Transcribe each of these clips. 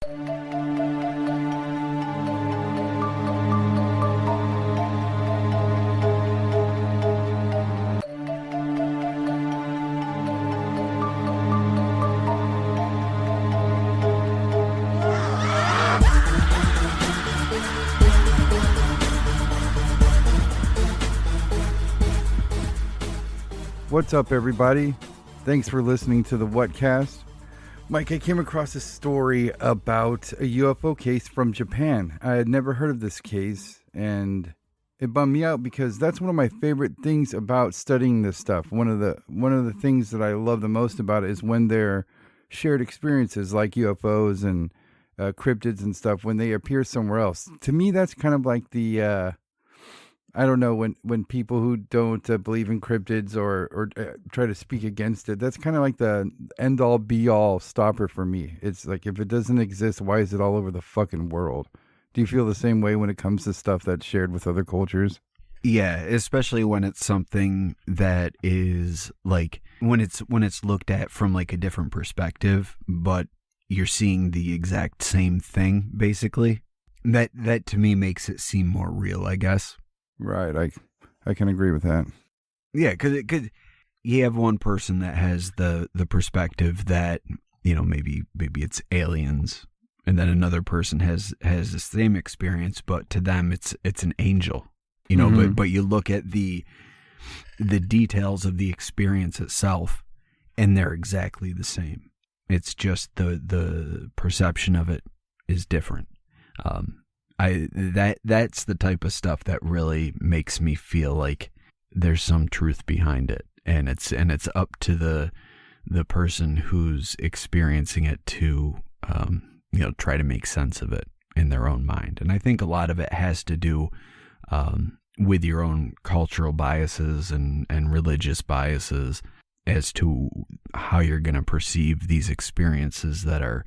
What's up, everybody? Thanks for listening to the Whatcast. Mike, I came across a story about a UFO case from Japan. I had never heard of this case, and it bummed me out because that's one of my favorite things about studying this stuff. One of the things that I love the most about it is when they're shared experiences like UFOs and cryptids and stuff, when they appear somewhere else. To me, that's kind of like the I don't know, when people who don't believe in cryptids or try to speak against it, that's kind of like the end-all, be-all stopper for me. It's like, if it doesn't exist, why is it all over the fucking world? Do you feel the same way when it comes to stuff that's shared with other cultures? Yeah, especially when it's something that is like, when it's looked at from like a different perspective, but you're seeing the exact same thing, basically. That to me makes it seem more real, I guess. Right, I can agree with that. Yeah, because you have one person that has the perspective that, you know, maybe it's aliens, and then another person has the same experience, but to them it's an angel, you know. Mm-hmm. But you look at the details of the experience itself, and they're exactly the same. It's just the perception of it is different. That's the type of stuff that really makes me feel like there's some truth behind it, and it's up to the person who's experiencing it to try to make sense of it in their own mind. And I think a lot of it has to do with your own cultural biases and religious biases as to how you're going to perceive these experiences that are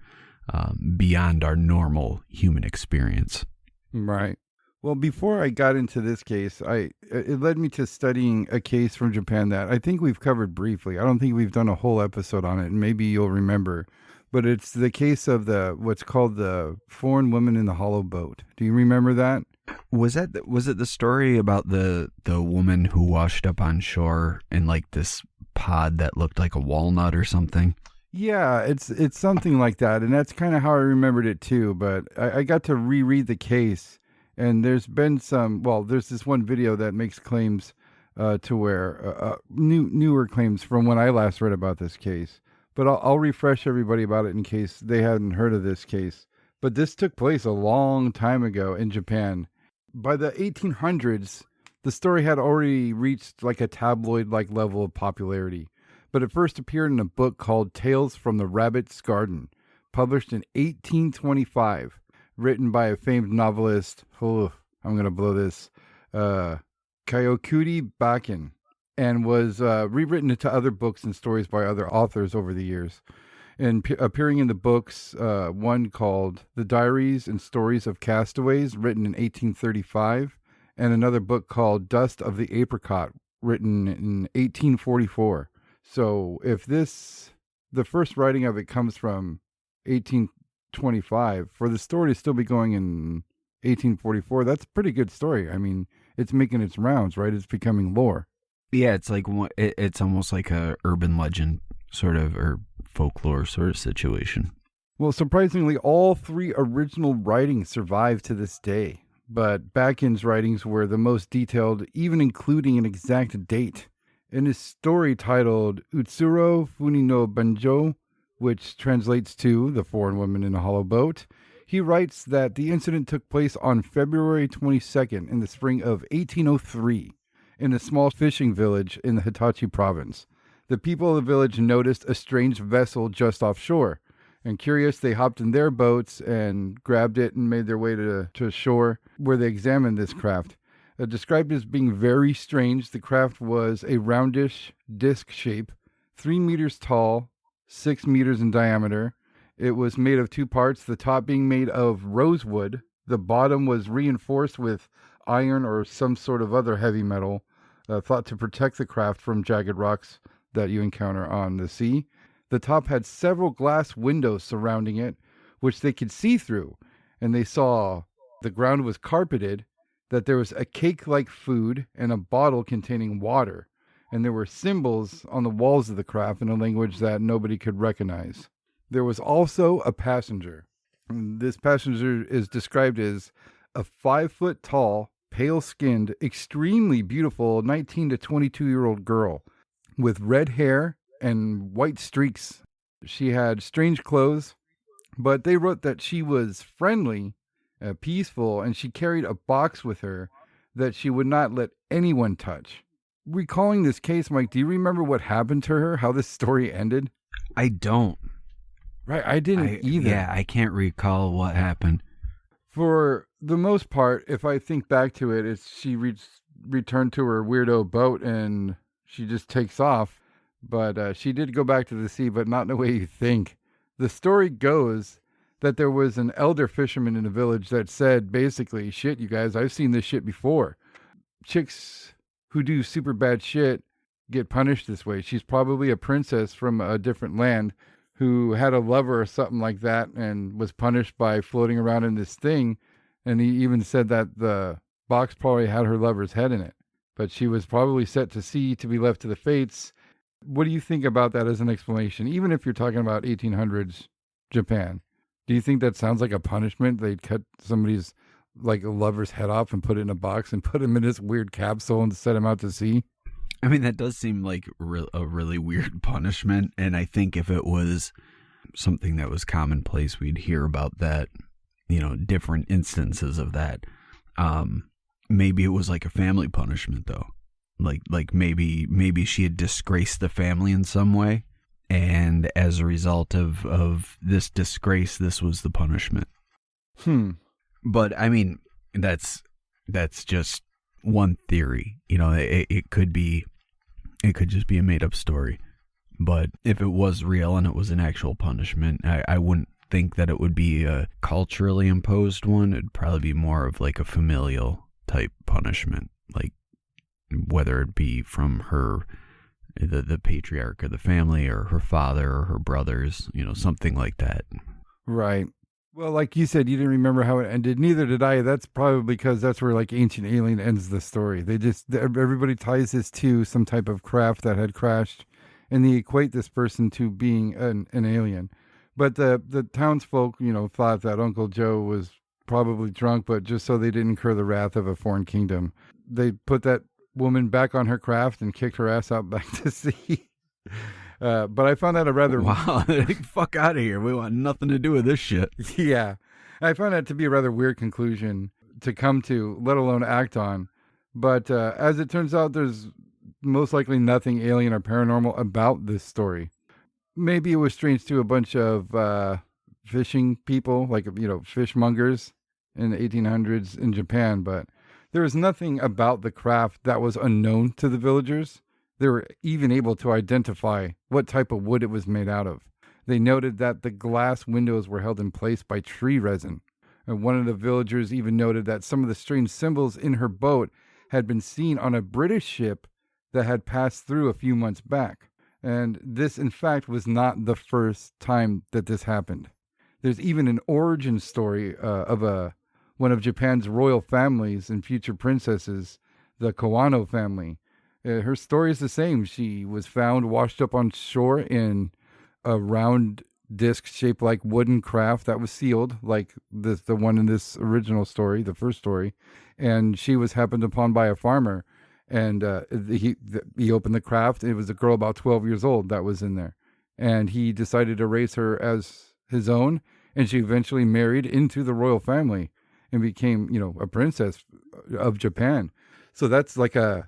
beyond our normal human experience. Right. Well, before I got into this case, it led me to studying a case from Japan that I think we've covered briefly. I don't think we've done a whole episode on it, and maybe you'll remember. But it's the case of what's called the foreign woman in the hollow boat. Do you remember that? Was it the story about the woman who washed up on shore in like this pod that looked like a walnut or something? Yeah, it's something like that, and that's kind of how I remembered it too. But I got to reread the case, and there's been there's this one video that makes claims to where newer claims from when I last read about this case. But I'll refresh everybody about it in case they hadn't heard of this case. But this took place a long time ago in Japan. By the 1800s, the story had already reached like a tabloid-like level of popularity. But it first appeared in a book called Tales from the Rabbit's Garden, published in 1825, written by a famed novelist, I'm going to blow this, Kyokuri Bakken, and was rewritten into other books and stories by other authors over the years. And appearing in the books, one called The Diaries and Stories of Castaways, written in 1835, and another book called Dust of the Apricot, written in 1844. So if the first writing of it comes from 1825, for the story to still be going in 1844, that's a pretty good story. I mean, it's making its rounds, right? It's becoming lore. Yeah, it's like it's almost like a urban legend sort of, or folklore sort of situation. Well, surprisingly, all three original writings survive to this day, but Bakken's writings were the most detailed, even including an exact date. In his story titled Utsuro Funi no Banjo, which translates to The Foreign Woman in a Hollow Boat, he writes that the incident took place on February 22nd in the spring of 1803 in a small fishing village in the Hitachi province. The people of the village noticed a strange vessel just offshore, and curious, they hopped in their boats and grabbed it and made their way to shore, where they examined this craft. Described as being very strange, the craft was a roundish disc shape, 3 meters tall, 6 meters in diameter. It was made of two parts, the top being made of rosewood. The bottom was reinforced with iron or some sort of other heavy metal, thought to protect the craft from jagged rocks that you encounter on the sea. The top had several glass windows surrounding it, which they could see through. And they saw the ground was carpeted, that there was a cake-like food and a bottle containing water. And there were symbols on the walls of the craft in a language that nobody could recognize. There was also a passenger. And this passenger is described as a 5-foot tall, pale-skinned, extremely beautiful 19 to 22-year-old girl with red hair and white streaks. She had strange clothes, but they wrote that she was friendly, peaceful, and she carried a box with her that she would not let anyone touch. Recalling this case, Mike, do you remember what happened to her, how this story ended? I don't. Right, I didn't either. Yeah, I can't recall what happened. For the most part, if I think back to it, it's she returned to her weirdo boat and she just takes off. But she did go back to the sea, but not in the way you think. The story goes that there was an elder fisherman in the village that said, basically, shit, you guys, I've seen this shit before. Chicks who do super bad shit get punished this way. She's probably a princess from a different land who had a lover or something like that and was punished by floating around in this thing. And he even said that the box probably had her lover's head in it. But she was probably set to sea to be left to the fates. What do you think about that as an explanation? Even if you're talking about 1800s Japan, do you think that sounds like a punishment? They'd cut somebody's like a lover's head off and put it in a box and put him in this weird capsule and set him out to sea? I mean, that does seem like a really weird punishment. And I think if it was something that was commonplace, we'd hear about that, different instances of that. Maybe it was like a family punishment, though. Like maybe she had disgraced the family in some way. And as a result of this disgrace, this was the punishment. But I mean, that's just one theory. It could just be a made up story. But if it was real and it was an actual punishment, I wouldn't think that it would be a culturally imposed one. It'd probably be more of like a familial type punishment, like whether it be from her, the patriarch of the family, or her father or her brothers, something like that. Right. Well, like you said, you didn't remember how it ended. Neither did I. That's probably because that's where like Ancient Alien ends the story. Everybody ties this to some type of craft that had crashed, and they equate this person to being an alien. But the townsfolk, thought that Uncle Joe was probably drunk, but just so they didn't incur the wrath of a foreign kingdom, they put that woman back on her craft and kicked her ass out back to sea. But I found that a rather... Wow, fuck out of here. We want nothing to do with this shit. Yeah. I found that to be a rather weird conclusion to come to, let alone act on. But as it turns out, there's most likely nothing alien or paranormal about this story. Maybe it was strange to a bunch of fishing people, like, fishmongers in the 1800s in Japan, but there was nothing about the craft that was unknown to the villagers. They were even able to identify what type of wood it was made out of. They noted that the glass windows were held in place by tree resin. And one of the villagers even noted that some of the strange symbols in her boat had been seen on a British ship that had passed through a few months back. And this, in fact, was not the first time that this happened. There's even an origin story of one of Japan's royal families and future princesses, the Kawano family. Her story is the same. She was found washed up on shore in a round disc shaped like wooden craft that was sealed, like the one in this original story, the first story. And she was happened upon by a farmer. And he opened the craft. It was a girl about 12 years old that was in there. And he decided to raise her as his own. And she eventually married into the royal family and became, a princess of Japan. So that's like a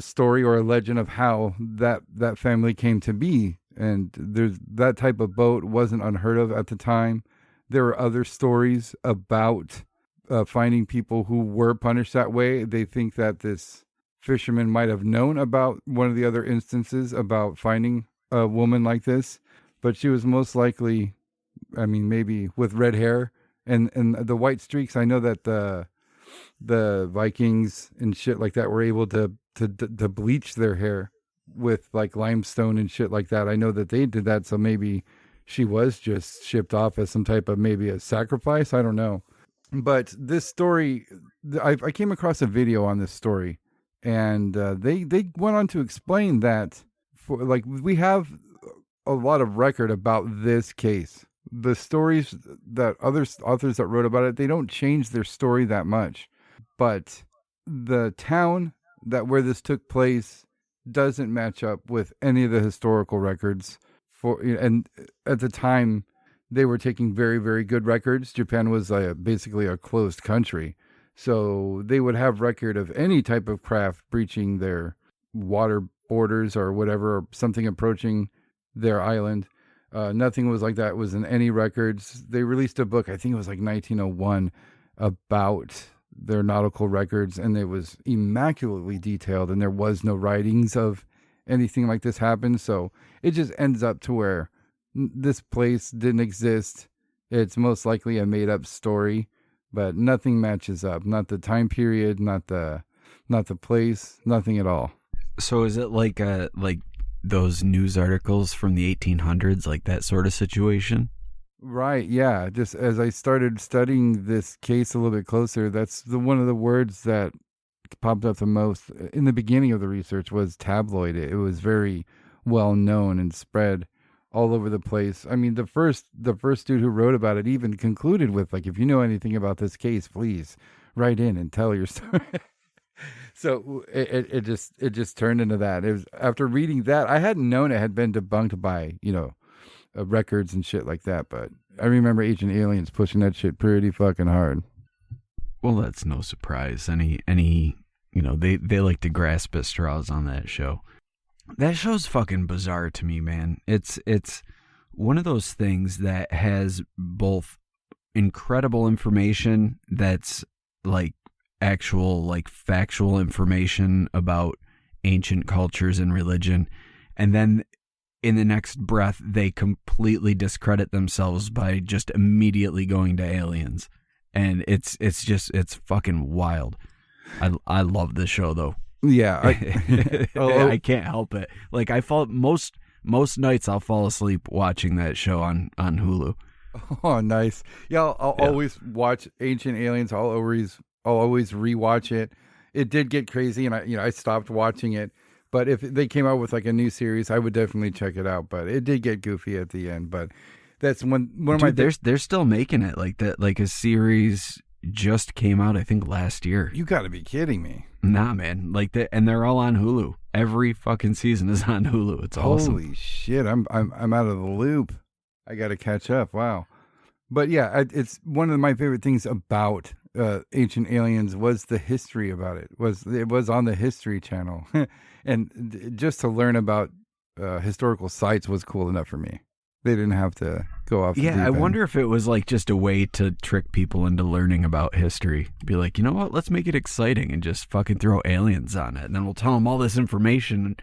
story or a legend of how that family came to be. And there's that type of boat wasn't unheard of at the time. There are other stories about finding people who were punished that way. They think that this fisherman might have known about one of the other instances about finding a woman like this, but she was most likely, maybe with red hair and the white streaks. I know that the Vikings and shit like that were able to bleach their hair with like limestone and shit like that. I know that they did that, so maybe she was just shipped off as some type of maybe a sacrifice. I don't know. But this story, I came across a video on this story, and they went on to explain that for like we have a lot of record about this case. The stories that other authors that wrote about it, they don't change their story that much, but the town that where this took place doesn't match up with any of the historical records for, and at the time they were taking very, very good records. Japan was basically a closed country, so they would have record of any type of craft breaching their water borders or whatever, or something approaching their island. Nothing was like that was in any records. They released a book, I think it was like 1901, about their nautical records, and it was immaculately detailed, and there was no writings of anything like this happened. So it just ends up to where this place didn't exist. It's most likely a made up story, but nothing matches up. Not the time period, not the place, nothing at all. So is it like those news articles from the 1800s, like that sort of situation? Right, yeah. Just as I started studying this case a little bit closer, that's one of the words that popped up the most in the beginning of the research was tabloid. It was very well known and spread all over the place. I mean, the first dude who wrote about it even concluded with, like, if you know anything about this case, please write in and tell your story. So it just turned into that. It was after reading that, I hadn't known it had been debunked by, records and shit like that, but I remember Ancient Aliens pushing that shit pretty fucking hard. Well, that's no surprise. They like to grasp at straws on that show. That show's fucking bizarre to me, man. It's one of those things that has both incredible information that's like actual, like, factual information about ancient cultures and religion, and then in the next breath they completely discredit themselves by just immediately going to aliens. And it's fucking wild. I love this show though. Yeah, I can't help it. Like, I fall most nights I'll fall asleep watching that show on Hulu. Oh, nice. Yeah, I'll always watch Ancient Aliens. I'll always rewatch it. It did get crazy, and I stopped watching it. But if they came out with like a new series, I would definitely check it out. But it did get goofy at the end. But that's one of my. They're still making it like that. Like, a series just came out, I think, last year. You got to be kidding me! Nah, man. Like that, and they're all on Hulu. Every fucking season is on Hulu. It's awesome. Holy shit! I'm out of the loop. I got to catch up. Wow. But yeah, it's one of my favorite things about Ancient Aliens was the history about it. It was on the History Channel, and just to learn about historical sites was cool enough for me. They didn't have to go off. Yeah, I wonder if it was like just a way to trick people into learning about history. Be like, you know what? Let's make it exciting and just fucking throw aliens on it, and then we'll tell them all this information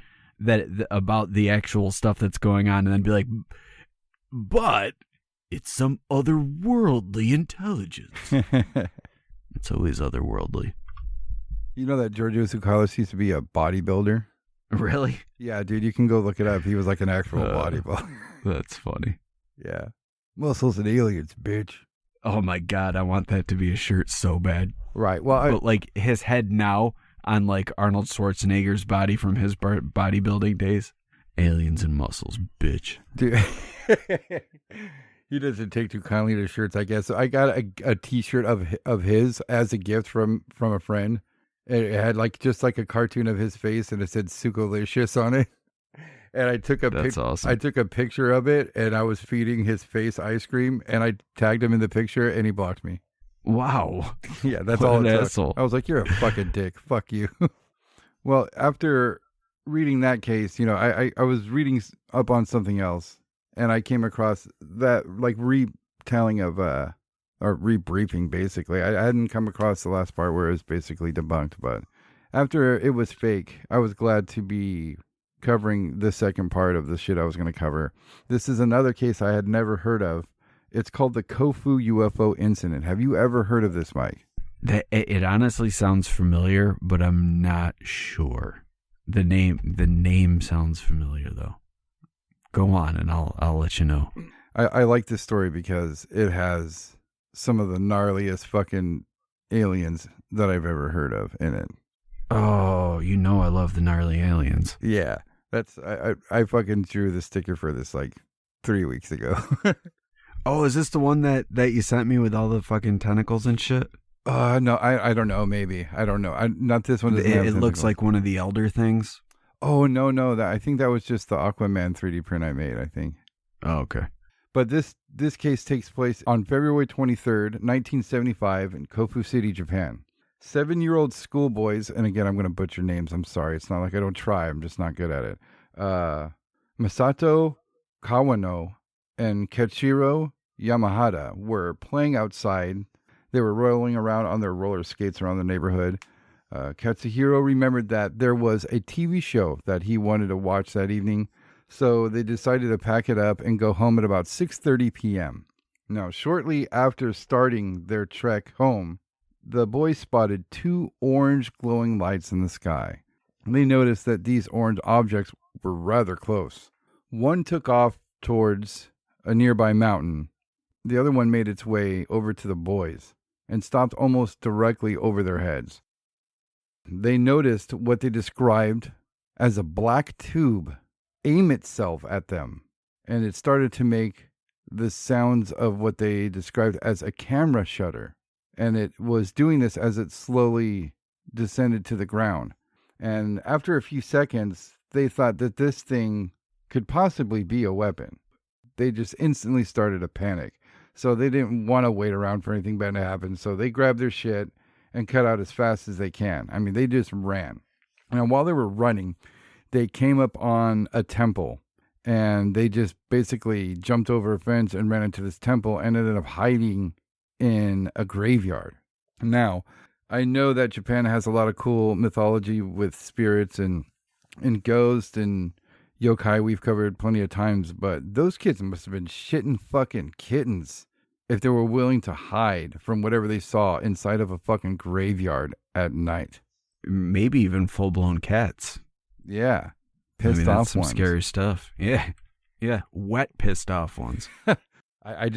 about the actual stuff that's going on, and then be like, but it's some otherworldly intelligence. It's always otherworldly. You know that Giorgio Tsoukalos used to be a bodybuilder? Really? Yeah, dude, you can go look it up. He was like an actual bodybuilder. That's funny. Yeah. Muscles and aliens, bitch. Oh my God, I want that to be a shirt so bad. Right. Well, but like his head now on like Arnold Schwarzenegger's body from his bodybuilding days. Aliens and muscles, bitch. Dude. He doesn't take too kindly to shirts, I guess. So I got a T-shirt of his as a gift from a friend. It had like just like a cartoon of his face, and it said "Sukolicious" on it. And I took awesome. I took a picture of it, and I was feeding his face ice cream, and I tagged him in the picture, and he blocked me. Wow. Yeah, that's what all an it took. asshole. I was like, "You're a fucking dick. Fuck you." Well, after reading that case, I was reading up on something else. And I came across that like retelling of or rebriefing basically. I hadn't come across the last part where it was basically debunked, but after it was fake, I was glad to be covering the second part of the shit I was going to cover. This is another case I had never heard of. It's called the Kofu UFO incident. Have you ever heard of this, Mike? It honestly sounds familiar, but I'm not sure. The name sounds familiar though. Go on, and I'll let you know. I like this story because it has some of the gnarliest fucking aliens that I've ever heard of in it. Oh, I love the gnarly aliens. Yeah, I fucking drew the sticker for this like 3 weeks ago. Oh, is this the one that you sent me with all the fucking tentacles and shit? No, I don't know. Maybe I don't know. Not this one. It looks like one of the elder things. Oh no, that I think that was just the Aquaman 3D print I made. I think. Oh, okay. But this case takes place on February 23rd, 1975, in Kofu City, Japan. 7-year-old schoolboys, and again, I'm going to butcher names. I'm sorry. It's not like I don't try. I'm just not good at it. Masato Kawano and Kechiro Yamahata were playing outside. They were rolling around on their roller skates around the neighborhood. Katsuhiro remembered that there was a TV show that he wanted to watch that evening, so they decided to pack it up and go home at about 6:30 p.m. Now, shortly after starting their trek home, the boys spotted 2 orange glowing lights in the sky. They noticed that these orange objects were rather close. One took off towards a nearby mountain. The other one made its way over to the boys and stopped almost directly over their heads. They noticed what they described as a black tube aim itself at them, and it started to make the sounds of what they described as a camera shutter. And it was doing this as it slowly descended to the ground. And after a few seconds, they thought that this thing could possibly be a weapon. They just instantly started to panic. So they didn't want to wait around for anything bad to happen. So they grabbed their shit and cut out as fast as they can. I mean, they just ran. And while they were running, they came up on a temple. And they just basically jumped over a fence and ran into this temple and ended up hiding in a graveyard. Now, I know that Japan has a lot of cool mythology with spirits and ghosts and yokai we've covered plenty of times, but those kids must have been shitting fucking kittens if they were willing to hide from whatever they saw inside of a fucking graveyard at night. Maybe even full-blown cats. Yeah. Pissed off some ones. Scary stuff. Yeah. Yeah. Wet pissed off ones. I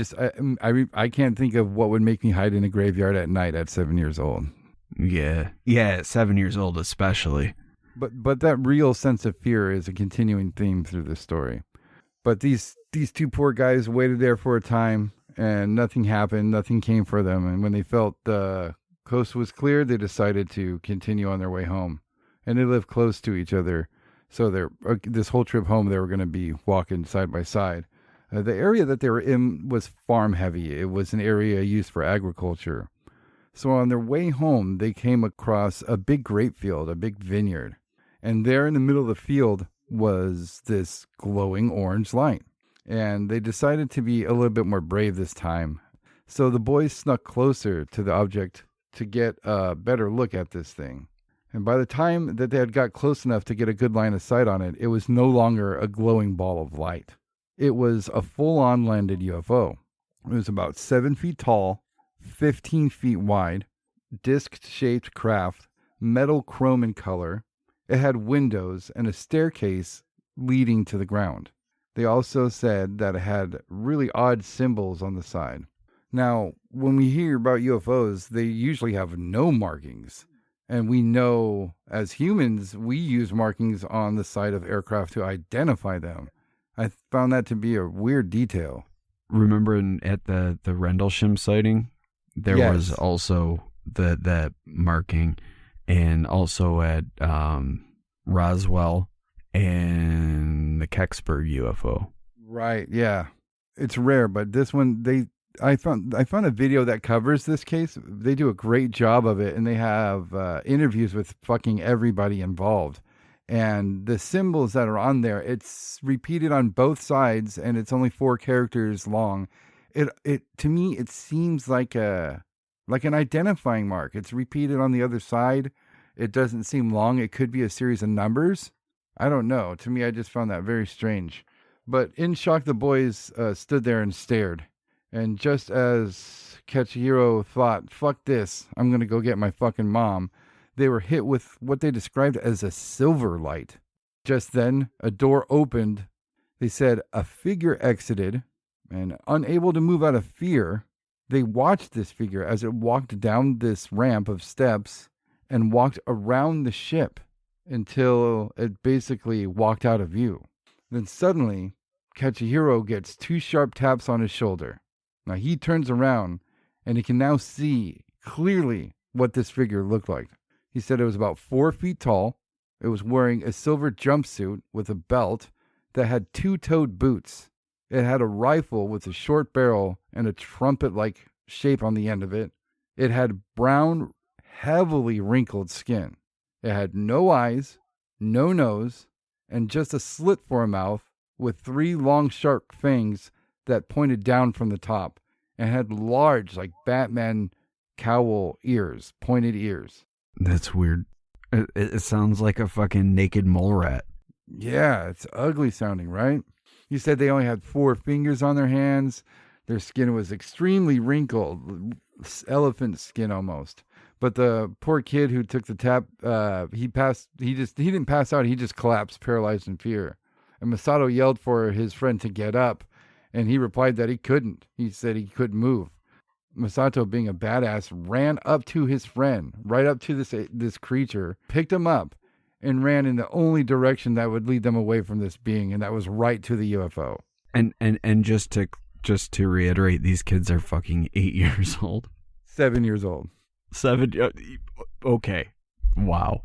can't think of what would make me hide in a graveyard at night at 7 years old. Yeah. Yeah, at 7 years old especially. But that real sense of fear is a continuing theme through this story. But these 2 poor guys waited there for a time and nothing happened. Nothing came for them. And when they felt the coast was clear, they decided to continue on their way home. And they lived close to each other. So this whole trip home, they were going to be walking side by side. The area that they were in was farm heavy. It was an area used for agriculture. So on their way home, they came across a big grape field, a big vineyard. And there in the middle of the field was this glowing orange light. And they decided to be a little bit more brave this time. So the boys snuck closer to the object to get a better look at this thing. And by the time that they had got close enough to get a good line of sight on it, it was no longer a glowing ball of light. It was a full-on landed UFO. It was about 7 feet tall, 15 feet wide, disc-shaped craft, metal chrome in color. It had windows and a staircase leading to the ground. They also said that it had really odd symbols on the side. Now, when we hear about UFOs, they usually have no markings. And we know, as humans, we use markings on the side of aircraft to identify them. I found that to be a weird detail. Remember at the Rendlesham sighting, there was also that marking, and also at Roswell and the Kecksburg UFO. Right, yeah. It's rare, but this one, I found a video that covers this case. They do a great job of it, and they have interviews with fucking everybody involved. And the symbols that are on there, it's repeated on both sides, and it's only 4 characters long. It to me, it seems like an identifying mark. It's repeated on the other side. It doesn't seem long. It could be a series of numbers. I don't know. To me, I just found that very strange. But in shock, the boys stood there and stared. And just as Katsuhiro thought, fuck this, I'm going to go get my fucking mom, they were hit with what they described as a silver light. Just then, a door opened. They said a figure exited, And unable to move out of fear, they watched this figure as it walked down this ramp of steps and walked around the ship until it basically walked out of view. Then suddenly, Katsuhiro gets 2 sharp taps on his shoulder. Now he turns around and he can now see clearly what this figure looked like. He said it was about 4 feet tall. It was wearing a silver jumpsuit with a belt that had 2-toed boots. It had a rifle with a short barrel and a trumpet-like shape on the end of it. It had brown, heavily wrinkled skin. It had no eyes, no nose, and just a slit for a mouth with 3 long, sharp fangs that pointed down from the top and had large, like Batman cowl ears, pointed ears. That's weird. It sounds like a fucking naked mole rat. Yeah, it's ugly sounding, right? He said they only had 4 fingers on their hands. Their skin was extremely wrinkled, elephant skin almost. But the poor kid who took the tap, he didn't pass out. He just collapsed, paralyzed in fear. And Masato yelled for his friend to get up, and he replied that he couldn't. He said he couldn't move. Masato, being a badass, ran up to his friend, right up to this creature, picked him up, and ran in the only direction that would lead them away from this being, and that was right to the UFO. And just to reiterate, these kids are fucking 8 years old. 7 years old. 7. Okay. Wow.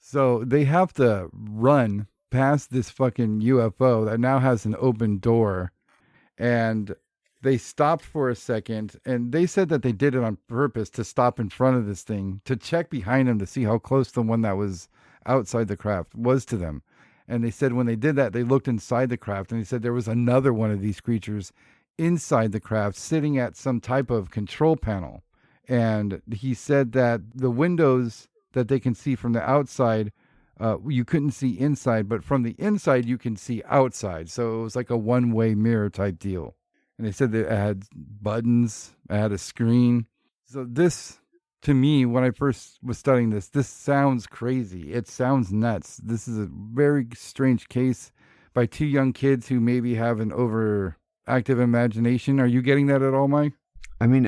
So they have to run past this fucking UFO that now has an open door, and they stopped for a second, and they said that they did it on purpose to stop in front of this thing, to check behind them to see how close the one that was outside the craft was to them. And they said when they did that, they looked inside the craft, and they said there was another one of these creatures inside the craft sitting at some type of control panel. And he said that the windows that they can see from the outside, you couldn't see inside, but from the inside, you can see outside. So it was like a one-way mirror type deal. And they said that it had buttons, it had a screen. So this, to me, when I first was studying this sounds crazy. It sounds nuts. This is a very strange case by 2 young kids who maybe have an overactive imagination. Are you getting that at all, Mike? I mean,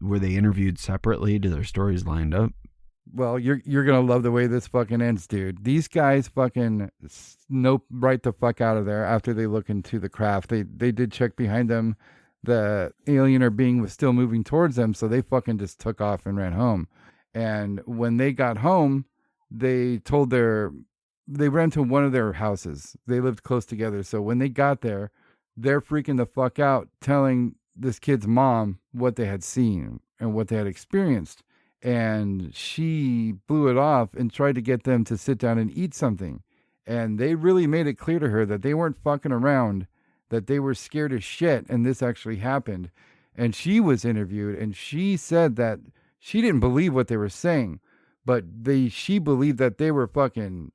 were they interviewed separately? Do their stories lined up? Well, you're gonna love the way this fucking ends, dude. These guys fucking nope right the fuck out of there after they look into the craft. They did check behind them. The alien or being was still moving towards them, so they fucking just took off and ran home. And when they got home, they ran to one of their houses. They lived close together, so when they got there, they're freaking the fuck out, telling this kid's mom what they had seen and what they had experienced. And she blew it off and tried to get them to sit down and eat something. And they really made it clear to her that they weren't fucking around, that they were scared as shit, and this actually happened. And she was interviewed, and she said that she didn't believe what they were saying, but she believed that they were fucking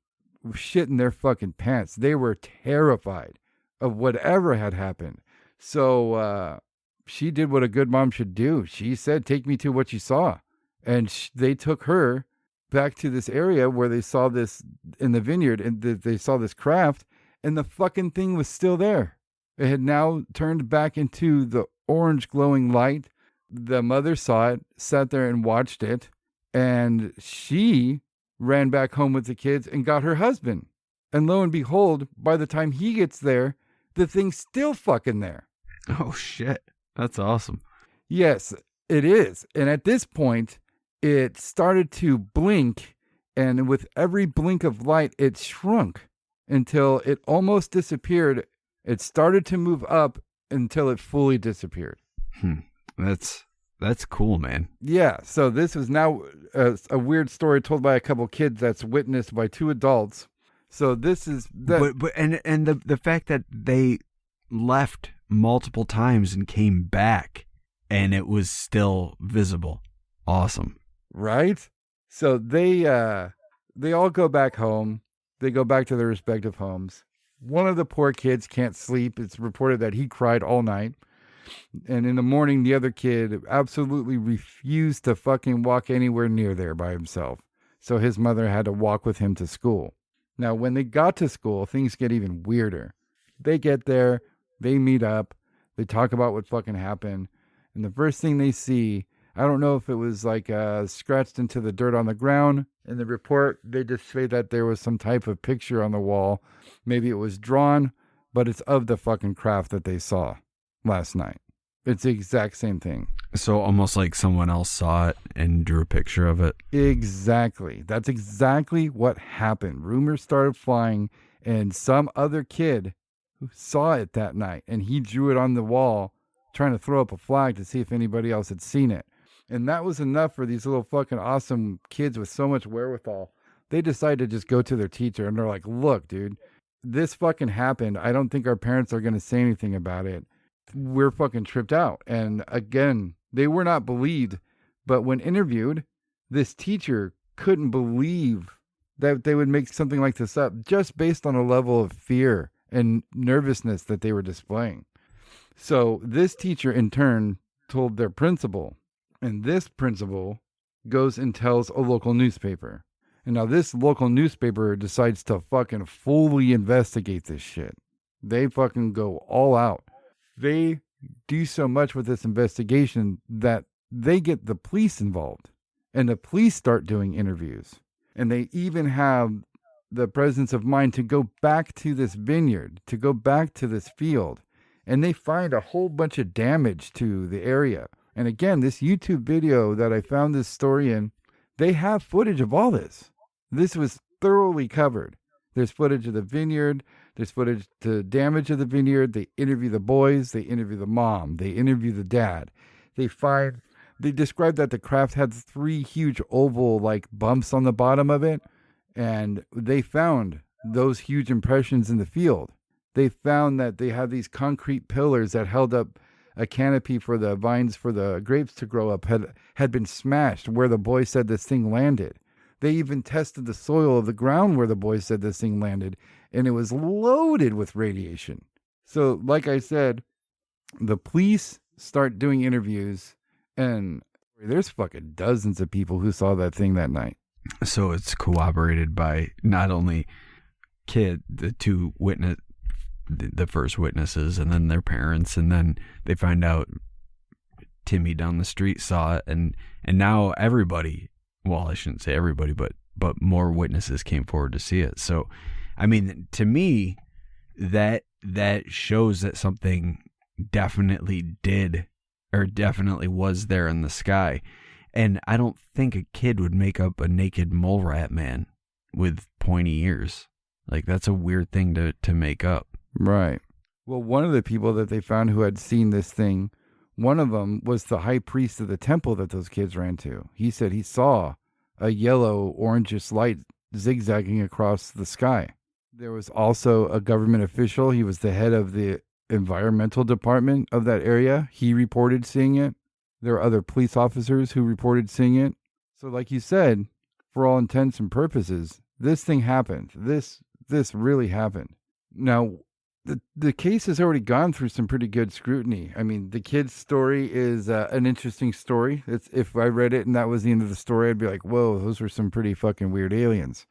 shitting their fucking pants. They were terrified of whatever had happened. So she did what a good mom should do. She said, "Take me to what you saw." And they took her back to this area where they saw this in the vineyard, and they saw this craft, and the fucking thing was still there. It had now turned back into the orange glowing light. The mother saw it, sat there and watched it, and she ran back home with the kids and got her husband. And lo and behold, by the time he gets there, the thing's still fucking there. Oh, shit. That's awesome. Yes, it is. And at this point, it started to blink, and with every blink of light, it shrunk until it almost disappeared. It started to move up until it fully disappeared. That's cool, man. Yeah, so this is now a weird story told by a couple kids that's witnessed by 2 adults. So this is but the fact that they left multiple times and came back and it was still visible. Awesome. Right? So they all go back home. They go back to their respective homes. One of the poor kids can't sleep. It's reported that he cried all night. And in the morning, the other kid absolutely refused to fucking walk anywhere near there by himself. So his mother had to walk with him to school. Now, when they got to school, things get even weirder. They get there. They meet up. They talk about what fucking happened. And the first thing they see, I don't know if it was like scratched into the dirt on the ground. In the report, they just say that there was some type of picture on the wall. Maybe it was drawn, but it's of the fucking craft that they saw last night. It's the exact same thing. So almost like someone else saw it and drew a picture of it. Exactly. That's exactly what happened. Rumors started flying, and some other kid who saw it that night, and he drew it on the wall, trying to throw up a flag to see if anybody else had seen it. And that was enough for these little fucking awesome kids with so much wherewithal. They decided to just go to their teacher, and they're like, look, dude, this fucking happened. I don't think our parents are going to say anything about it. We're fucking tripped out. And again, they were not believed, but when interviewed, this teacher couldn't believe that they would make something like this up just based on a level of fear and nervousness that they were displaying. So this teacher in turn told their principal, and this principal goes and tells a local newspaper. And now this local newspaper decides to fucking fully investigate this shit. They fucking go all out. They do so much with this investigation that they get the police involved, and the police start doing interviews, and they even have the presence of mind to go back to this vineyard, to go back to this field, and they find a whole bunch of damage to the area. And again, this YouTube video that I found this story in, they have footage of all this. This was thoroughly covered. There's footage of the vineyard. There's footage to damage of the vineyard. They interview the boys. They interview the mom. They interview the dad. They described that the craft had 3 huge oval like bumps on the bottom of it. And they found those huge impressions in the field. They found that they had these concrete pillars that held up a canopy for the vines for the grapes to grow up had been smashed where the boy said this thing landed. They even tested the soil of the ground where the boy said this thing landed, and it was loaded with radiation. So, like I said, the police start doing interviews, and there's fucking dozens of people who saw that thing that night. So it's corroborated by not only the 2 witness, the first witnesses, and then their parents, and then they find out Timmy down the street saw it, and now everybody. Well, I shouldn't say everybody, but more witnesses came forward to see it. So, I mean, to me, that shows that something definitely did or definitely was there in the sky. And I don't think a kid would make up a naked mole rat man with pointy ears. Like, that's a weird thing to make up. Right. Well, one of the people that they found who had seen this thing, one of them was the high priest of the temple that those kids ran to. He said he saw a yellow, orangish light zigzagging across the sky. There was also a government official. He was the head of the environmental department of that area. He reported seeing it. There were other police officers who reported seeing it. So like you said, for all intents and purposes, this thing happened. This really happened. Now, the case has already gone through some pretty good scrutiny. I mean, the kid's story is an interesting story. If I read it and that was the end of the story, I'd be like, whoa, those were some pretty fucking weird aliens.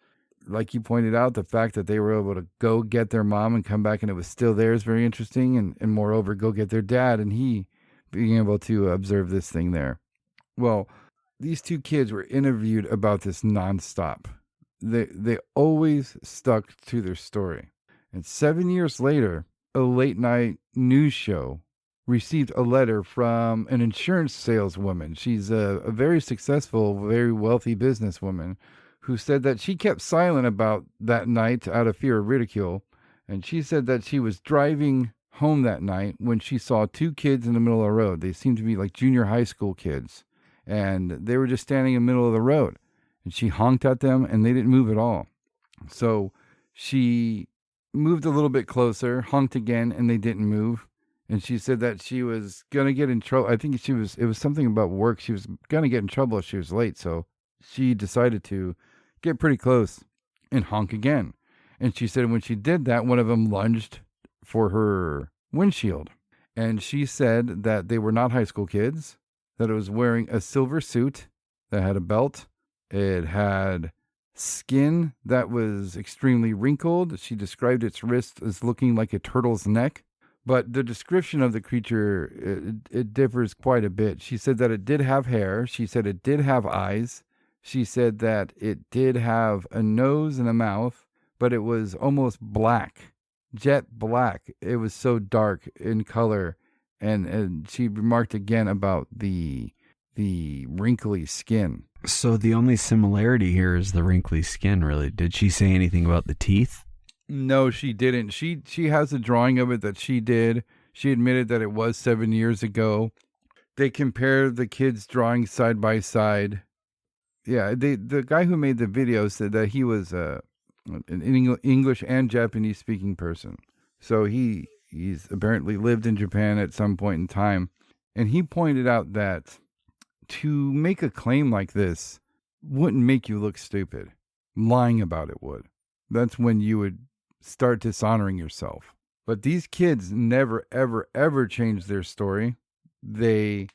Like you pointed out, the fact that they were able to go get their mom and come back and it was still there is very interesting. And moreover, go get their dad and he being able to observe this thing there. Well, these 2 kids were interviewed about this nonstop. They always stuck to their story. And 7 years later, a late night news show received a letter from an insurance saleswoman. She's a very successful, very wealthy businesswoman who said that she kept silent about that night out of fear of ridicule. And she said that she was driving home that night when she saw 2 kids in the middle of the road. They seemed to be like junior high school kids. And they were just standing in the middle of the road. And she honked at them and they didn't move at all. So she moved a little bit closer, honked again, and they didn't move. And she said that she was going to get in trouble. I think it was something about work. She was going to get in trouble if she was late. So she decided to get pretty close and honk again. And she said when she did that, one of them lunged for her windshield. And she said that they were not high school kids, that it was wearing a silver suit that had a belt. It had skin that was extremely wrinkled. She described its wrist as looking like a turtle's neck, But the description of the creature, it differs quite a bit. She said that it did have hair. She said it did have eyes. She said that it did have a nose and a mouth, but it was almost black, jet black. It was so dark in color. And she remarked again about the wrinkly skin. So the only similarity here is the wrinkly skin, really. Did she say anything about the teeth? No, she didn't. She has a drawing of it that she did. She admitted that it was 7 years ago. They compared the kids' drawings side by side. Yeah, the guy who made the video said that he was an English and Japanese speaking person. So he's apparently lived in Japan at some point in time. And he pointed out that to make a claim like this wouldn't make you look stupid. Lying about it would. That's when you would start dishonoring yourself. But these kids never, ever, ever changed their story. They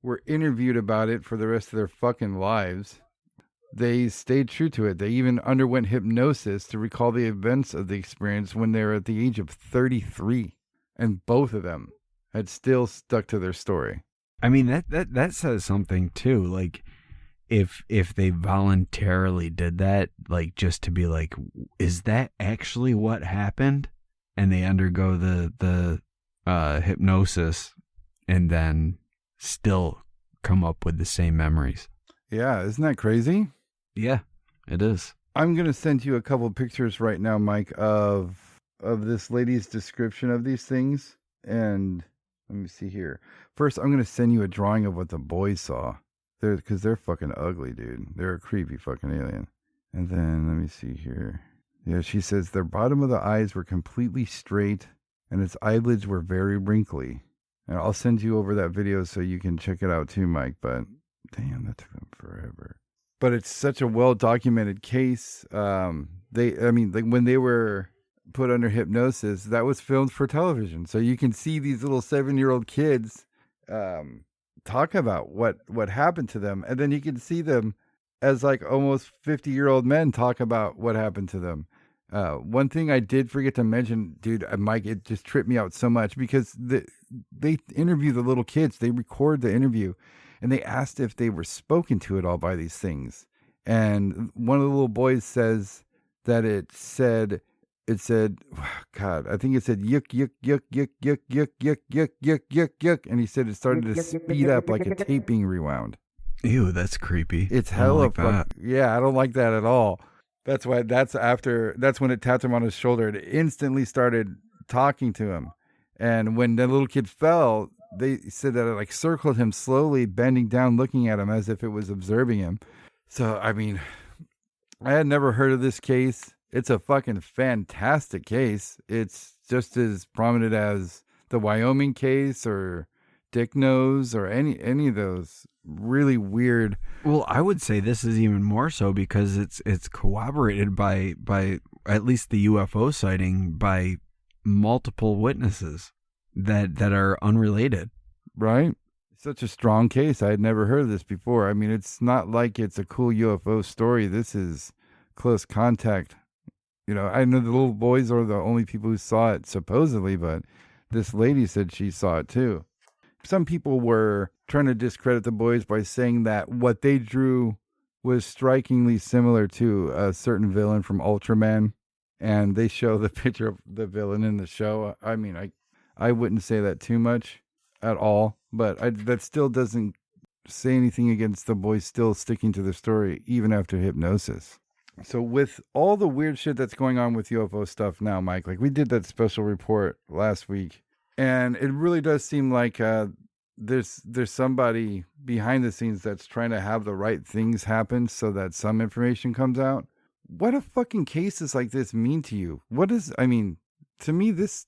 were interviewed about it for the rest of their fucking lives. They stayed true to it. They even underwent hypnosis to recall the events of the experience when they were at the age of 33. And both of them had still stuck to their story. I mean, that says something too. Like, if they voluntarily did that, like, just to be like, is that actually what happened? And they undergo the hypnosis and then still come up with the same memories. Yeah, isn't that crazy? Yeah, it is. I'm going to send you a couple pictures right now, Mike, of this lady's description of these things. And let me see here. First, I'm going to send you a drawing of what the boys saw. Because they're fucking ugly, dude. They're a creepy fucking alien. And then, let me see here. Yeah, she says their bottom of the eyes were completely straight and its eyelids were very wrinkly. And I'll send you over that video so you can check it out too, Mike. But damn, that took them forever. But it's such a well-documented case. When they were put under hypnosis, that was filmed for television. So you can see these little 7-year-old kids talk about what happened to them. And then you can see them as like almost 50-year-old men talk about what happened to them. One thing I did forget to mention, dude, Mike, it just tripped me out so much because they interview the little kids. They record the interview. And they asked if they were spoken to at all by these things. And one of the little boys says that it said, God, I think it said, yuck, yuck, yuck, yuck, yuck, yuck, yuck, yuck, yuck, yuck, yuck. And he said it started to speed up like a tape being rewound. Ew, that's creepy. It's hella like that. Yeah, I don't like that at all. That's when it tapped him on his shoulder. It instantly started talking to him. And when the little kid fell, they said that it like circled him slowly, bending down, looking at him as if it was observing him. So, I mean, I had never heard of this case. It's a fucking fantastic case. It's just as prominent as the Wyoming case or Dick Nose or any of those really weird. Well, I would say this is even more so because it's corroborated by at least the UFO sighting by multiple witnesses that are unrelated. Right? Such a strong case. I had never heard of this before. I mean, it's not like it's a cool UFO story. This is close contact. You know, I know the little boys are the only people who saw it, supposedly, but this lady said she saw it too. Some people were trying to discredit the boys by saying that what they drew was strikingly similar to a certain villain from Ultraman. And they show the picture of the villain in the show. I mean, I wouldn't say that too much at all, but that still doesn't say anything against the boys still sticking to the story, even after hypnosis. So with all the weird shit that's going on with UFO stuff now, Mike, like we did that special report last week, and it really does seem like there's somebody behind the scenes that's trying to have the right things happen so that some information comes out. What do fucking cases like this mean to you? To me, this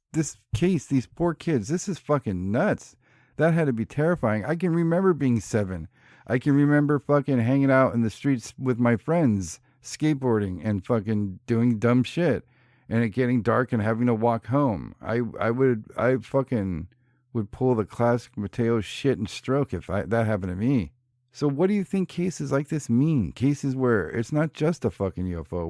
case, these poor kids, this is fucking nuts. That had to be terrifying. I can remember being 7. I can remember fucking hanging out in the streets with my friends, skateboarding and fucking doing dumb shit, and it getting dark and having to walk home. I fucking would pull the classic Mateo shit and stroke if that happened to me. So what do you think cases like this mean? Cases where it's not just a fucking UFO,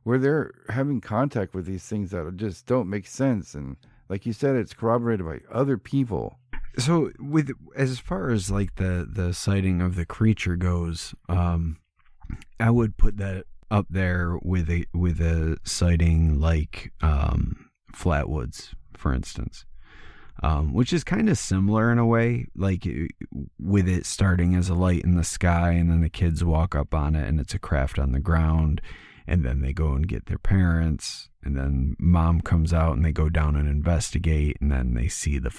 where they're having contact with these things that just don't make sense. And Like you said, it's corroborated by other people. So with as far as like the sighting of the creature goes, I would put that up there with a sighting like Flatwoods, for instance, which is kind of similar in a way, like with it starting as a light in the sky, and then the kids walk up on it, and it's a craft on the ground, and then they go and get their parents, and then mom comes out, and they go down and investigate, and then they see the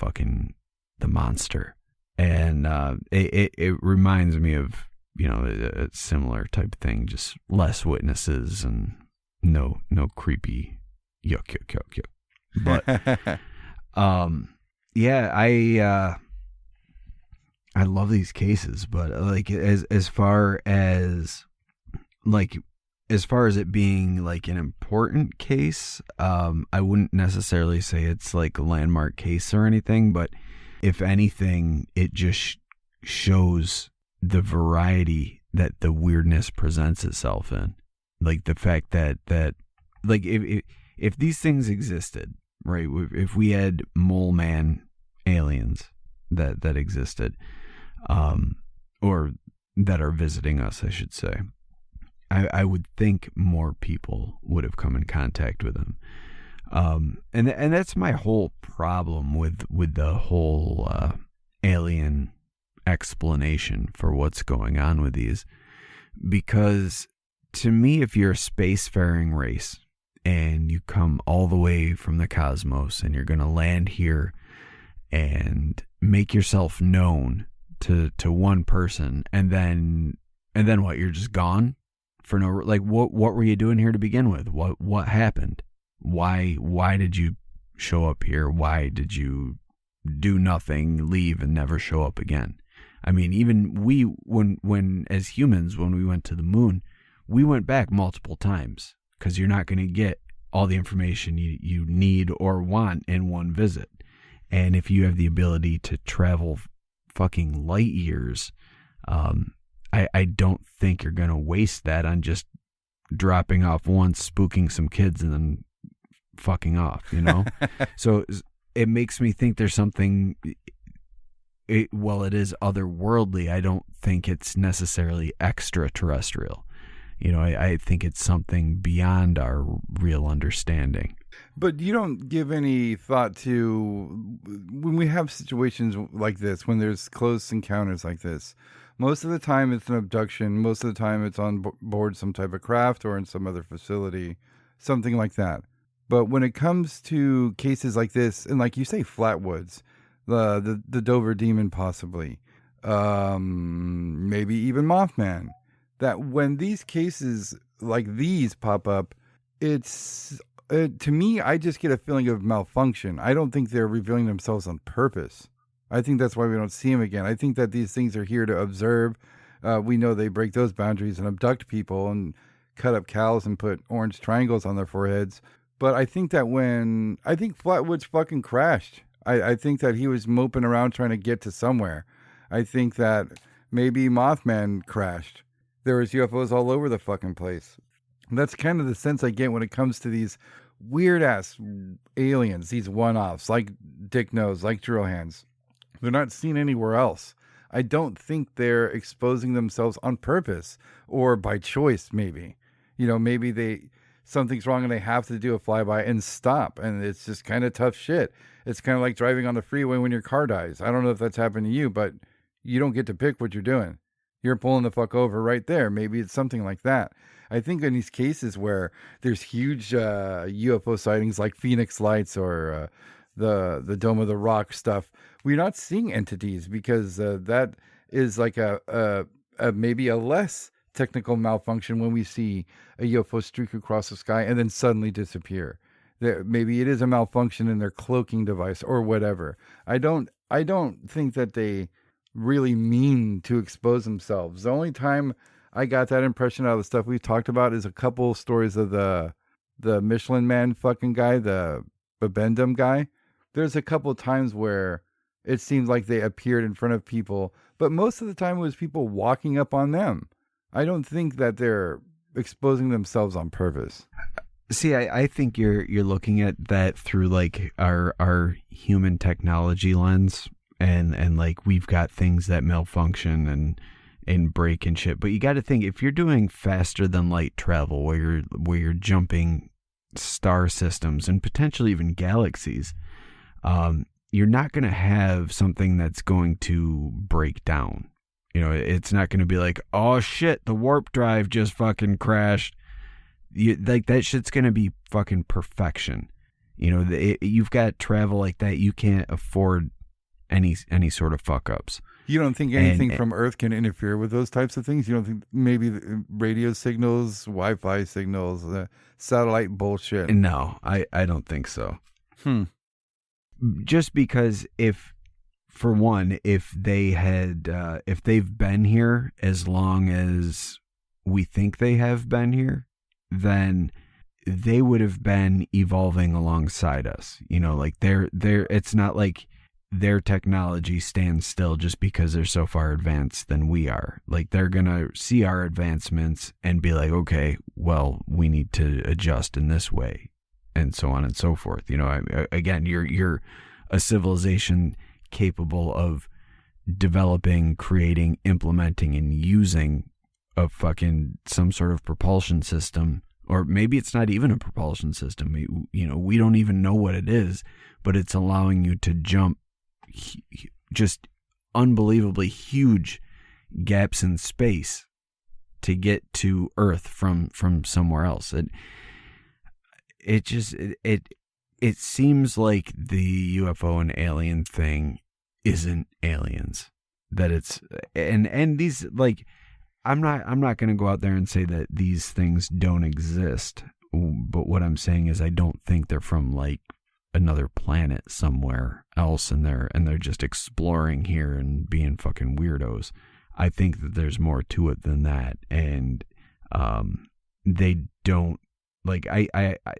monster, and it reminds me of, you know, a similar type of thing, just less witnesses and no creepy yuck. But yeah, I love these cases, but like as far as it being like an important case, I wouldn't necessarily say it's like a landmark case or anything, but if anything, it just shows the variety that the weirdness presents itself in. Like the fact that like if these things existed, right? If we had mole man aliens that existed, or that are visiting us, I should say, I would think more people would have come in contact with them. And that's my whole problem with the whole alien explanation for what's going on with these, because to me, if you're a spacefaring race and you come all the way from the cosmos and you're going to land here and make yourself known to one person, and then what, you're just gone for no, like, what were you doing here to begin with? What happened? Why did you show up here? Why did you do nothing, leave, and never show up again? I mean, even we, when as humans, when we went to the moon, we went back multiple times, because you're not going to get all the information you need or want in one visit. And if you have the ability to travel fucking light years, I don't think you're going to waste that on just dropping off once, spooking some kids, and then fucking off, you know? So it makes me think there's something, well, it is otherworldly. I don't think it's necessarily extraterrestrial. You know, I think it's something beyond our real understanding. But you don't give any thought to, when we have situations like this, when there's close encounters like this, most of the time it's an abduction. Most of the time it's on board some type of craft or in some other facility, something like that. But when it comes to cases like this, and like you say, Flatwoods, the Dover Demon possibly, maybe even Mothman, that when these cases like these pop up, it's, to me, I just get a feeling of malfunction. I don't think they're revealing themselves on purpose. I think that's why we don't see them again. I think that these things are here to observe. We know they break those boundaries and abduct people and cut up cows and put orange triangles on their foreheads. But I think that I think Flatwoods fucking crashed. I think that he was moping around trying to get to somewhere. I think that maybe Mothman crashed. There was UFOs all over the fucking place. That's kind of the sense I get when it comes to these weird ass aliens, these one-offs, like Dick Nose, like Drill Hands. They're not seen anywhere else. I don't think they're exposing themselves on purpose or by choice, maybe. You know, maybe something's wrong and they have to do a flyby and stop. And it's just kind of tough shit. It's kind of like driving on the freeway when your car dies. I don't know if that's happened to you, but you don't get to pick what you're doing. You're pulling the fuck over right there. Maybe it's something like that. I think in these cases where there's huge UFO sightings like Phoenix Lights or the Dome of the Rock stuff, we're not seeing entities because that is like a maybe a less technical malfunction when we see a UFO streak across the sky and then suddenly disappear. Maybe it is a malfunction in their cloaking device or whatever. I don't think that they really mean to expose themselves. The only time I got that impression out of the stuff we've talked about is a couple stories of the Michelin Man fucking guy, the Babendum guy. There's a couple of times where it seemed like they appeared in front of people, but most of the time it was people walking up on them. I don't think that they're exposing themselves on purpose. See, I think you're looking at that through like our human technology lens, and like we've got things that malfunction and break and shit. But you got to think, if you're doing faster than light travel, where you're jumping star systems and potentially even galaxies, you're not going to have something that's going to break down. You know, it's not going to be like, oh shit, the warp drive just fucking crashed. Like that shit's going to be fucking perfection. You know, you've got travel like that. You can't afford any sort of fuck ups. You don't think anything from Earth can interfere with those types of things? You don't think maybe radio signals, Wi-Fi signals, satellite bullshit? No, I don't think so. Just because if they've been here as long as we think they have been here, then they would have been evolving alongside us. You know, like it's not like their technology stands still just because they're so far advanced than we are. Like they're going to see our advancements and be like, okay, well, we need to adjust in this way, and so on and so forth. You know, again, you're a civilization capable of developing, creating, implementing, and using a fucking some sort of propulsion system, or maybe it's not even a propulsion system. You know, we don't even know what it is, but it's allowing you to jump just unbelievably huge gaps in space to get to Earth from somewhere else. It seems like the UFO and alien thing isn't aliens. That it's and these, like, I'm not going to go out there and say that these things don't exist, but what I'm saying is I don't think they're from like another planet somewhere else, and they're just exploring here and being fucking weirdos. I think that there's more to it than that, and they don't like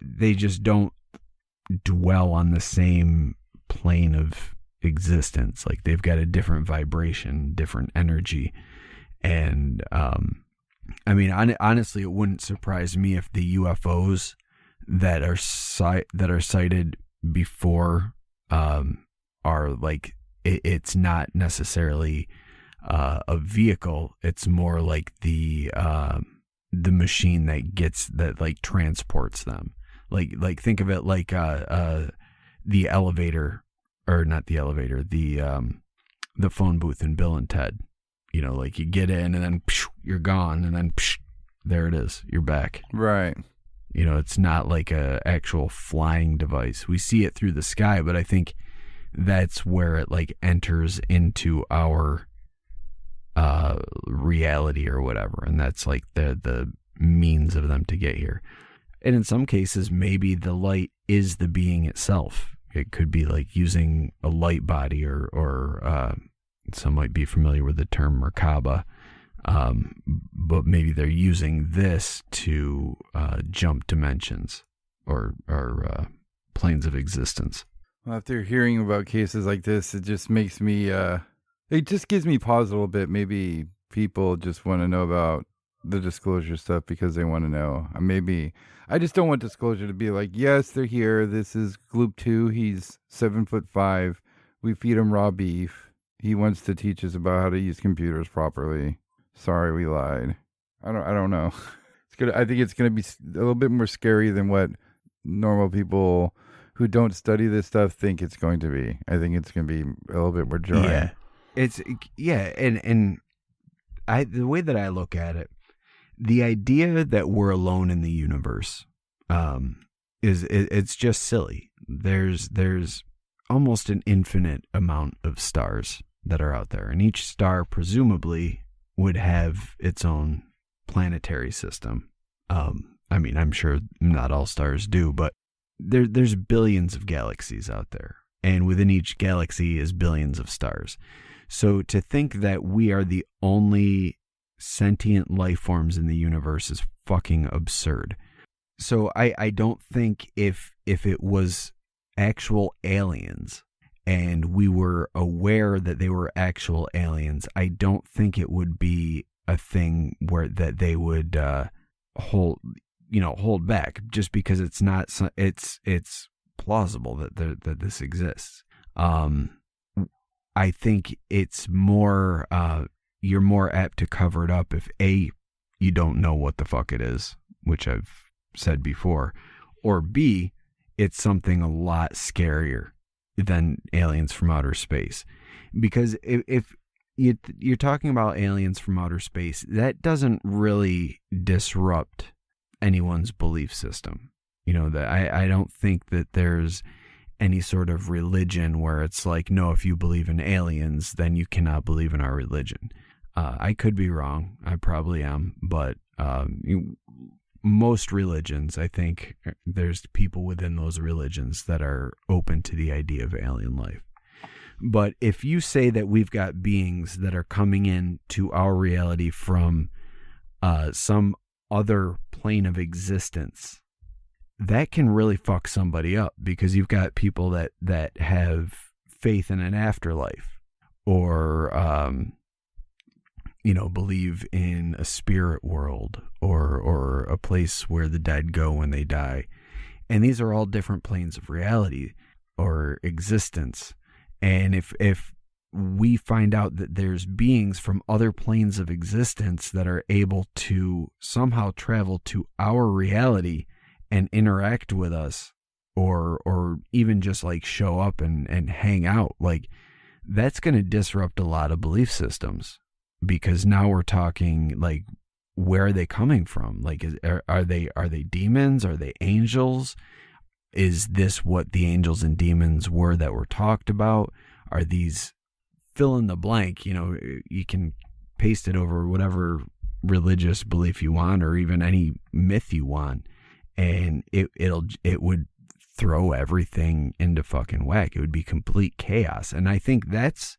they just don't dwell on the same plane of existence. Like they've got a different vibration, different energy. And I mean, honestly, it wouldn't surprise me if the UFOs that are cited before are like it's not necessarily a vehicle. It's more like the machine that like transports them. Like think of it like the elevator, or not the elevator, the phone booth in Bill and Ted. You know, like you get in and then you're gone, and then there it is, you're back. Right. You know, it's not like a actual flying device. We see it through the sky, but I think that's where it like enters into our reality or whatever, and that's like the means of them to get here. And in some cases, maybe the light is the being itself. It could be like using a light body, or some might be familiar with the term Merkaba, but maybe they're using this to jump dimensions or planes of existence. Well, after hearing about cases like this, it just makes me, it just gives me pause a little bit. Maybe people just want to know about the disclosure stuff because they want to know. Maybe I just don't want disclosure to be like, yes, they're here. This is Gloop 2. He's 7'5". We feed him raw beef. He wants to teach us about how to use computers properly. Sorry, we lied. I don't know. It's good. I think it's going to be a little bit more scary than what normal people who don't study this stuff think it's going to be. I think it's going to be a little bit more jarring. Yeah, and the way that I look at it, the idea that we're alone in the universe, it's just silly. There's almost an infinite amount of stars that are out there, and each star presumably would have its own planetary system. I mean, I'm sure not all stars do, but there's billions of galaxies out there, and within each galaxy is billions of stars. So to think that we are the only sentient life forms in the universe is fucking absurd. So I don't think if it was actual aliens and we were aware that they were actual aliens, I don't think it would be a thing where that they would hold, hold back just because it's not, it's plausible that this exists. I think it's more, you're more apt to cover it up if A, you don't know what the fuck it is, which I've said before, or B, it's something a lot scarier than aliens from outer space. Because if you're talking about aliens from outer space, that doesn't really disrupt anyone's belief system. That I don't think that there's any sort of religion where it's like, no, if you believe in aliens, then you cannot believe in our religion. I could be wrong. I probably am. But most religions, I think there's people within those religions that are open to the idea of alien life. But if you say that we've got beings that are coming in to our reality from some other plane of existence, that can really fuck somebody up, because you've got people that have faith in an afterlife, or believe in a spirit world, or a place where the dead go when they die. And these are all different planes of reality or existence. And if we find out that there's beings from other planes of existence that are able to somehow travel to our reality and interact with us, or even just like show up and hang out, like, that's going to disrupt a lot of belief systems, because now we're talking like, where are they coming from? Like, are they demons? Are they angels? Is this what the angels and demons were that were talked about? Are these, fill in the blank? You can paste it over whatever religious belief you want, or even any myth you want, and it would throw everything into fucking whack. It would be complete chaos. And I think that's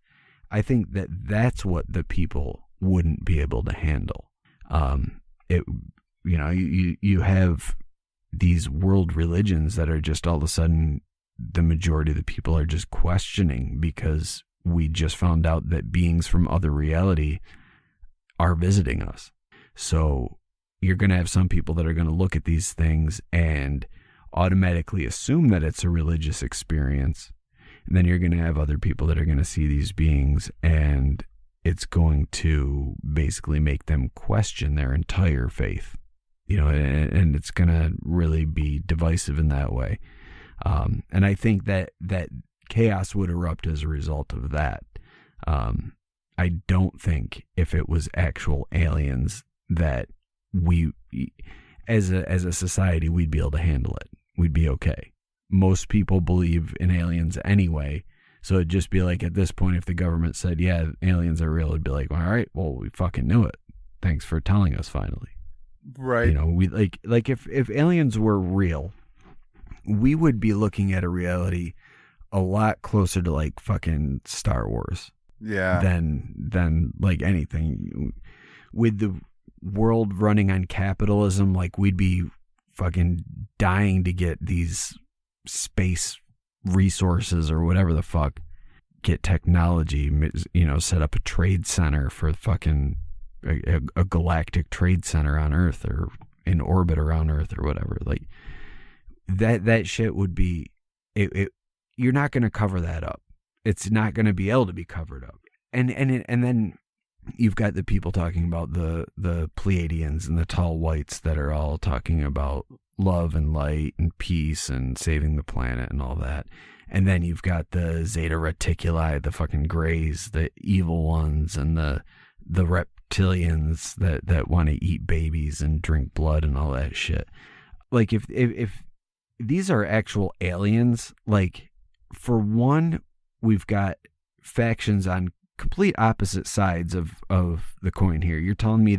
what the people wouldn't be able to handle. You have these world religions that are just all of a sudden, the majority of the people are just questioning, because we just found out that beings from other reality are visiting us. So you're going to have some people that are going to look at these things and automatically assume that it's a religious experience. And then you're going to have other people that are going to see these beings, and it's going to basically make them question their entire faith, and it's going to really be divisive in that way. And I think that chaos would erupt as a result of that. I don't think if it was actual aliens that we, as a society, we'd be able to handle it. We'd be okay. Most people believe in aliens anyway, so it'd just be like, at this point, if the government said, yeah, aliens are real, it'd be like, all right, well, we fucking knew it. Thanks for telling us finally. Right. We like if aliens were real, we would be looking at a reality a lot closer to like fucking Star Wars. Yeah. Than like anything. With the world running on capitalism, like, we'd be fucking dying to get these space resources or whatever the fuck, get technology, set up a trade center for fucking a galactic trade center on Earth, or in orbit around Earth, or whatever. Like, that shit would be, you're not going to cover that up. It's not going to be able to be covered up. And then you've got the people talking about the Pleiadians and the tall whites that are all talking about love and light and peace and saving the planet and all that. And then you've got the Zeta Reticuli, the fucking grays, the evil ones, and the reptilians that want to eat babies and drink blood and all that shit. Like, if these are actual aliens, like, for one, we've got factions on complete opposite sides of the coin here. You're telling me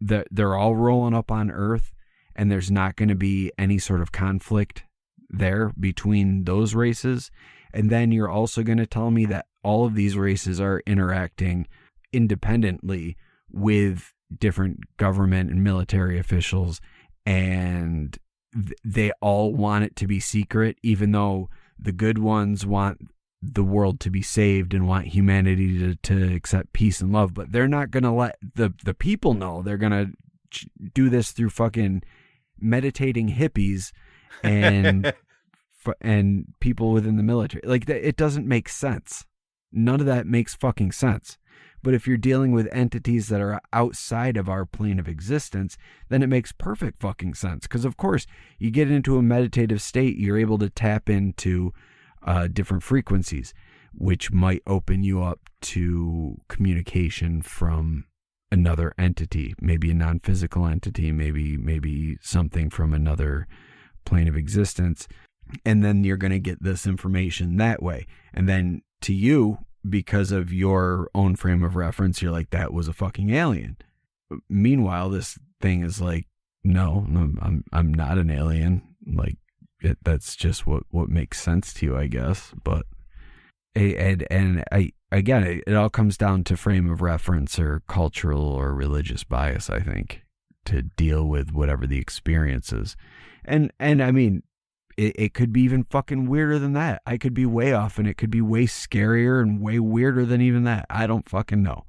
they're all rolling up on Earth, and there's not going to be any sort of conflict there between those races? And then you're also going to tell me that all of these races are interacting independently with different government and military officials, and they all want it to be secret, even though the good ones want the world to be saved and want humanity to accept peace and love, but they're not going to let the people know. They're going to do this through fucking meditating hippies and and people within the military. Like, it doesn't make sense. None of that makes fucking sense. But if you're dealing with entities that are outside of our plane of existence, then it makes perfect fucking sense. Because, of course, you get into a meditative state, you're able to tap into different frequencies, which might open you up to communication from another entity, maybe a non-physical entity, maybe something from another plane of existence. And then you're going to get this information that way. And then to you, because of your own frame of reference, you're like, that was a fucking alien. Meanwhile, this thing is like, no, I'm not an alien. Like, that's just what makes sense to you, I guess. But again, it all comes down to frame of reference or cultural or religious bias, I think, to deal with whatever the experience is. And I mean, it could be even fucking weirder than that. I could be way off, and it could be way scarier and way weirder than even that. I don't fucking know.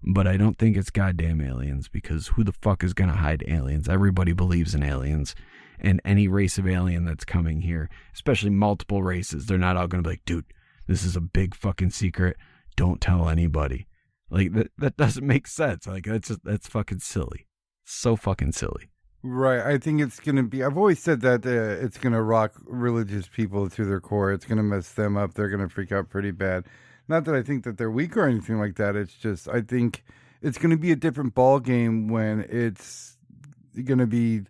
But I don't think it's goddamn aliens, because who the fuck is going to hide aliens? Everybody believes in aliens. And any race of alien that's coming here, especially multiple races, they're not all going to be like, dude, this is a big fucking secret. Don't tell anybody. Like, that doesn't make sense. Like, that's fucking silly. So fucking silly. Right. I think it's going to be, I've always said that it's going to rock religious people to their core. It's going to mess them up. They're going to freak out pretty bad. Not that I think that they're weak or anything like that. It's just, I think it's going to be a different ball game when it's going to be,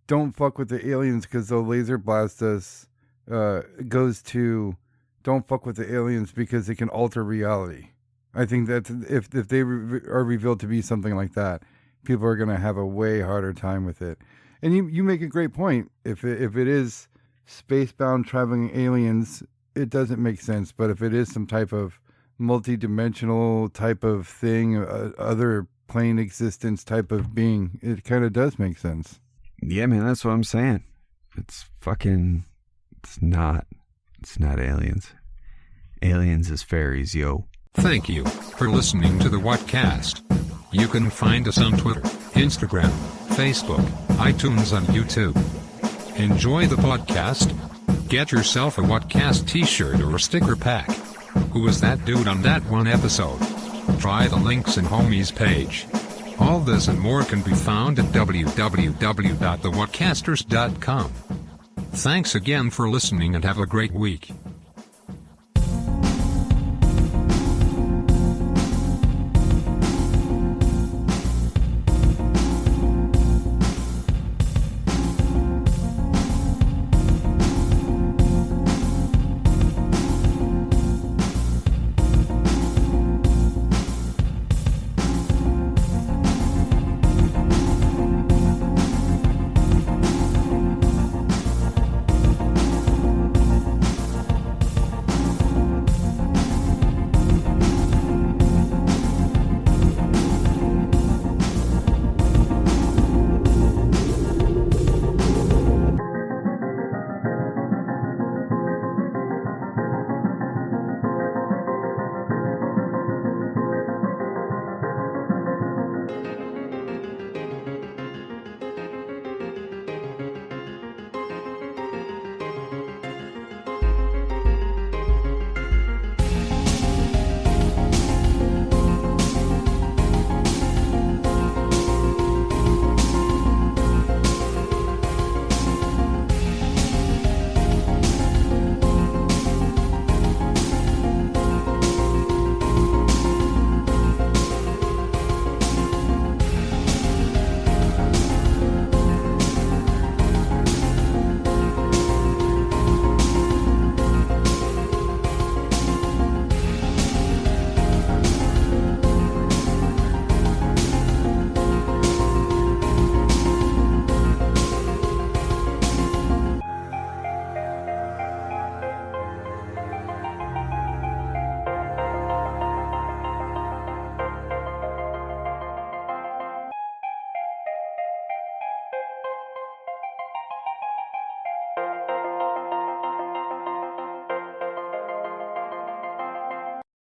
don't fuck with the aliens because they'll laser blast us. Goes to, don't fuck with the aliens because it can alter reality. I think that if they are revealed to be something like that, people are going to have a way harder time with it. And you make a great point. If it is space-bound traveling aliens, it doesn't make sense. But if it is some type of multi-dimensional type of thing, other plane existence type of being, it kind of does make sense. Yeah, man, that's what I'm saying. It's not aliens. Aliens is fairies, yo. Thank you for listening to the Whatcast. You can find us on Twitter, Instagram, Facebook, iTunes, and YouTube. Enjoy the podcast. Get yourself a Whatcast t-shirt or a sticker pack. Who was that dude on that one episode? Try the links in Homie's page. All this and more can be found at www.thewhatcasters.com. Thanks again for listening and have a great week.